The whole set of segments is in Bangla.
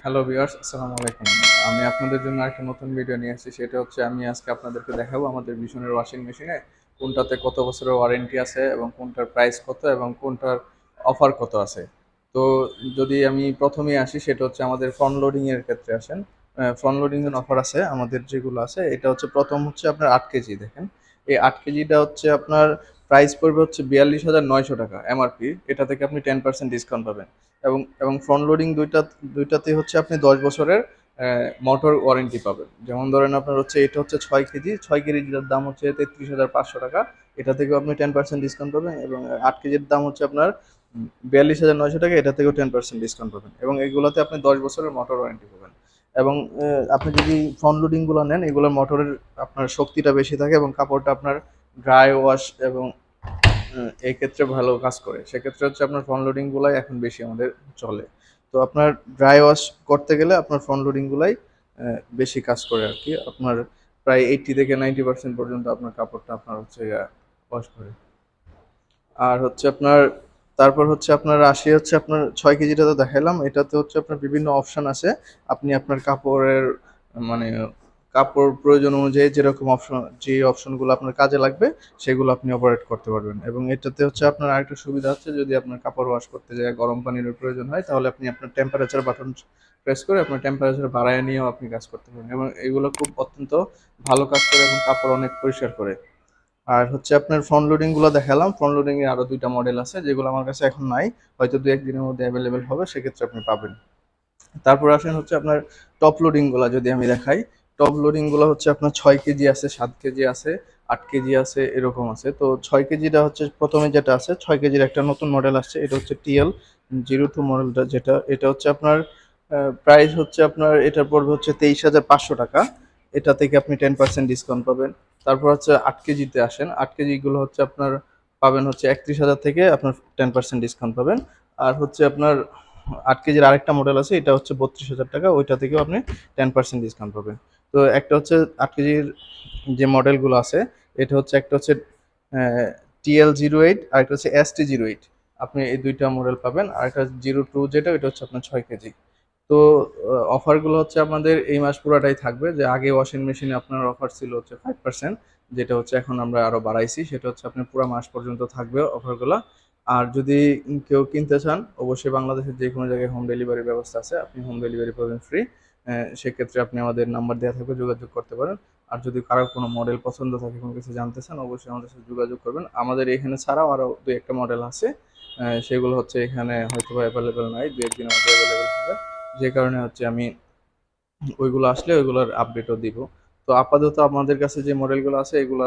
হ্যালো ভিউয়ার্স, আসসালামু আলাইকুম। আমি আপনাদের জন্য একটা নতুন ভিডিও নিয়ে এসেছি। সেটা হচ্ছে আমি আজকে আপনাদেরকে দেখাবো আমাদের ভীষণের ওয়াশিং মেশিনে কোনটাতে কত বছরের ওয়ারেন্টি আছে এবং কোনটার প্রাইস কত এবং কোনটার অফার কত আছে। তো যদি আমি প্রথমেই আসি, সেটা হচ্ছে আমাদের ফ্রন্ট লোডিং এর ক্ষেত্রে আসেন। ফ্রন্ট লোডিং এর অফার আছে আমাদের যেগুলো আছে, এটা হচ্ছে প্রথম হচ্ছে আপনার 8 কেজি। দেখেন, এই 8 কেজিটা হচ্ছে আপনার প্রাইস পড়বে হচ্ছে 42,900 টাকা এমআরপি। এটা থেকে আপনি 10% ডিসকাউন্ট পাবেন। এবং ফ্রন্ট লোডিং দুইটাতে হচ্ছে আপনি 10 বছরের মোটর ওয়ারেন্টি পাবেন। যেমন ধরেন আপনার হচ্ছে এটা হচ্ছে 6 কেজি, 6 কেজিটার দাম হচ্ছে 33,500 টাকা। এটা থেকেও আপনি 10% ডিসকাউন্ট পাবেন। এবং 8 কেজির দাম হচ্ছে আপনার 42,900 টাকা। এটা থেকেও 10% ডিসকাউন্ট পাবেন এবং এগুলোতে আপনি 10 বছরের মোটর ওয়ারেন্টি পাবেন। এবং আপনি যদি ফ্রন্ট লোডিংগুলো নেন, এগুলোর মোটরের আপনার শক্তিটা বেশি থাকে এবং কাপড়টা আপনার ড্রাই ওয়াশ এবং এই ক্ষেত্রে ভালো কাজ করে। সেক্ষেত্রে হচ্ছে আপনার ফ্রন্ট লোডিং গুলাই এখন বেশি আমাদের চলে। তো আপনার ড্রাই ওয়াশ করতে গেলে আপনার ফ্রন্ট লোডিং গুলাই বেশি কাজ করে আর কি। আপনার প্রায় 80 থেকে 90% পর্যন্ত আপনার কাপড়টা আপনার হচ্ছে ওয়াশ করে। আর হচ্ছে আপনার তারপর হচ্ছে আপনার আসি হচ্ছে আপনার 6 কেজিটা তো দেখাইলাম। এটাতে হচ্ছে আপনার বিভিন্ন অপশন আছে। আপনি আপনার কাপড়ের মানে কাপড় প্রয়োজন অনুযায়ী যেরকম অপশন, যে অপশনগুলো আপনার কাজে লাগবে সেগুলো আপনি অপারেট করতে পারবেন। এবং এটাতে হচ্ছে আপনার আরেকটা সুবিধা হচ্ছে, যদি আপনার কাপড় ওয়াশ করতে যায় গরম পানির প্রয়োজন হয়, তাহলে আপনি আপনার টেম্পারেচার বাটন প্রেস করে আপনার টেম্পারেচার বাড়ায় নিয়েও আপনি কাজ করতে পারেন। এবং এগুলো খুব অত্যন্ত ভালো কাজ করে এবং কাপড় অনেক পরিষ্কার করে। আর হচ্ছে আপনার ফ্রন্ট লোডিং গুলো দেখালাম। ফ্রন্ট লোডিং এর আরো 2টা মডেল আছে, যেগুলো আমার কাছে এখন নাই, হয়তো 2-1 দিনের মধ্যে অ্যাভেলেবেল হবে, সেক্ষেত্রে আপনি পাবেন। তারপর আসেন হচ্ছে আপনার টপ লোডিং গুলা যদি আমি দেখাই। টপ লোডিং গুলো হচ্ছে আপনার 6 কেজি আছে, 7 কেজি আছে, 8 কেজি আছে, এরকম আছে। তো 6 কেজিটা হচ্ছে প্রথমে যেটা আছে, 6 কেজির একটা নতুন মডেল আসছে, এটা হচ্ছে TL02 মডেলটা। যেটা এটা হচ্ছে আপনার প্রাইস হচ্ছে আপনার, এটা পড়বে হচ্ছে 23,500 টাকা। এটা থেকে আপনি 10% ডিসকাউন্ট পাবেন। তারপর হচ্ছে 8 কেজিতে আসেন। 8 কেজি গুলো হচ্ছে আপনার পাবেন হচ্ছে 31,000 থেকে আপনার 10% ডিসকাউন্ট পাবেন। আর হচ্ছে আপনার 8 কেজির আরেকটা মডেল আছে, এটা হচ্ছে 32,000 টাকা। ওইটা থেকেও আপনি 10% ডিসকাউন্ট পাবেন। তো একটা হচ্ছে 8 কেজির যে মডেলগুলো আছে, এটা হচ্ছে একটা হচ্ছে TL08 আর একটা হচ্ছে ST08। আপনি এই 2টা মডেল পাবেন। আর একটা 02 যেটা, ওইটা হচ্ছে আপনার 6 কেজি। তো অফারগুলো হচ্ছে আমাদের এই মাস পুরাটাই থাকবে। যে আগে ওয়াশিং মেশিনে আপনার অফার ছিল হচ্ছে 5%, যেটা হচ্ছে এখন আমরা আরো বাড়াইছি। সেটা হচ্ছে আপনার পুরো মাস পর্যন্ত থাকবে অফারগুলো। আর যদি কেউ কিনতে চান, অবশ্যই বাংলাদেশের যে কোনো জায়গায় হোম ডেলিভারির ব্যবস্থা আছে। আপনি হোম ডেলিভারি পাবেন ফ্রি। সেক্ষেত্রে আপনি আমাদের নাম্বার দেওয়া থাকবে, যোগাযোগ করতে পারেন। আর যদি কারো কোনো মডেল পছন্দ থাকে, কোনো কিছু জানতে চান, অবশ্যই আমাদের সাথে যোগাযোগ করবেন। আমাদের এখানে ছাড়াও আরও 2-1টা মডেল আছে। সেগুলো হচ্ছে এখানে হয়তো অ্যাভেলেবেল নয়, 2-1 দিনের মধ্যে অ্যাভেলেবেল হবে। যে কারণে হচ্ছে আমি ওইগুলো আসলে ওইগুলোর আপডেটও দিব। তো আপাতত আমাদের কাছে যে মডেলগুলো আছে, এগুলা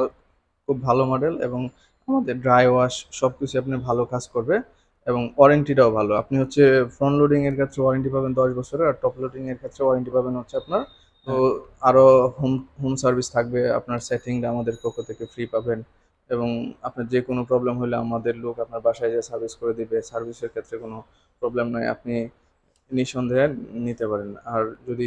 খুব ভালো মডেল এবং আমাদের ড্রাই ওয়াশ সবকিছু আপনার ভালো কাজ করবে। এবং ওয়ারেন্টিটাও ভালো। আপনি হচ্ছে ফ্রন্ট লোডিং এর ক্ষেত্রে ওয়ারেন্টি পাবেন 10 বছরের, আর টপ লোডিং এর ক্ষেত্রে ওয়ারেন্টি পাবেন হচ্ছে আপনার তো আরো হোম হোম সার্ভিস থাকবে। আপনার সেটিংটা আমাদের পক্ষ থেকে ফ্রি পাবেন। এবং আপনার যে কোনো প্রবলেম হলে আমাদের লোক আপনার বাসায় যেয়ে সার্ভিস করে দিবে। সার্ভিসের ক্ষেত্রে কোনো প্রবলেম নাই, আপনি নিঃসন্দেহে নিতে পারেন। আর যদি